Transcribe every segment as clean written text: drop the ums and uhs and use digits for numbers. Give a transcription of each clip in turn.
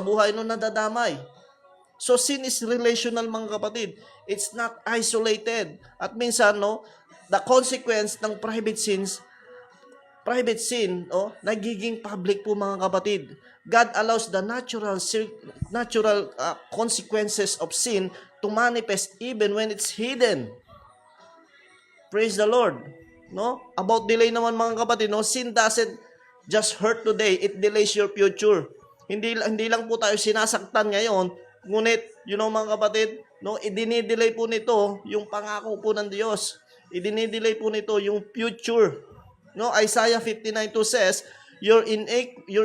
buhay nung nadadamay. So sin is relational mga kapatid. It's not isolated. At minsan, no, the consequence ng private sin, nagiging public po mga kapatid. God allows the natural consequences of sin to manifest even when it's hidden. Praise the Lord. No? About delay naman mga kapatid, no, sin doesn't just hurt today, it delays your future. Hindi lang po tayo sinasaktan ngayon, ngunit mga kapatid, no, idinidelay po nito yung pangako po ng Diyos. Idinidelay po nito yung future. No, Isaiah 59:2 says, your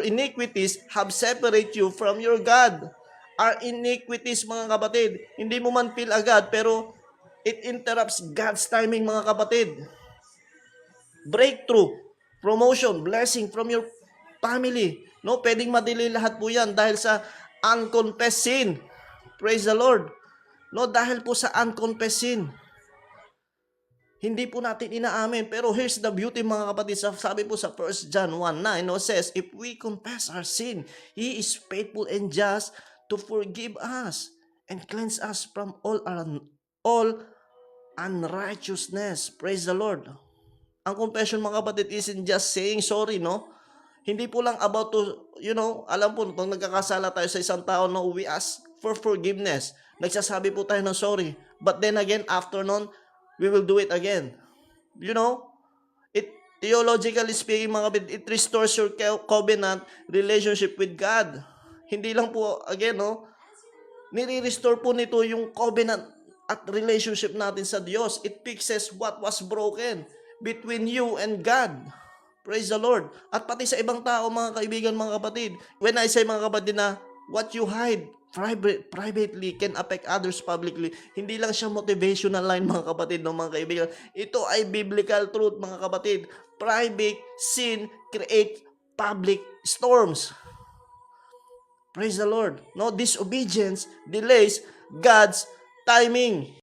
iniquities have separated you from your God. Our iniquities mga kapatid, hindi mo man feel agad, pero it interrupts God's timing mga kapatid. Breakthrough, promotion, blessing from your family. No, pwedeng madili lahat po yan dahil sa unconfessed sin. Praise the Lord. No, dahil po sa unconfessed sin. Hindi po natin inaamin. Pero here's the beauty mga kapatid. Sabi po sa 1 John 1:9, no, says, if we confess our sin, He is faithful and just to forgive us and cleanse us from all unrighteousness. Praise the Lord. Ang confession mga kapatid isn't just saying sorry, no? Hindi po lang about to, alam po, pag nagkakasala tayo sa isang tao, no, we ask for forgiveness. Nagsasabi po tayo ng sorry. But then again, after nun, we will do it again. It theologically speaking, mga kapatid, it restores your covenant relationship with God. Hindi lang po, again, no, nire-restore po nito yung covenant at relationship natin sa Diyos. It fixes what was broken between you and God. Praise the Lord. At pati sa ibang tao, mga kaibigan, mga kapatid. When I say, mga kapatid, na what you hide privately can affect others publicly, hindi lang siya motivational line, mga kapatid, no, mga kaibigan. Ito ay biblical truth, mga kapatid. Private sin create public storms. Praise the Lord. No, disobedience delays God's timing.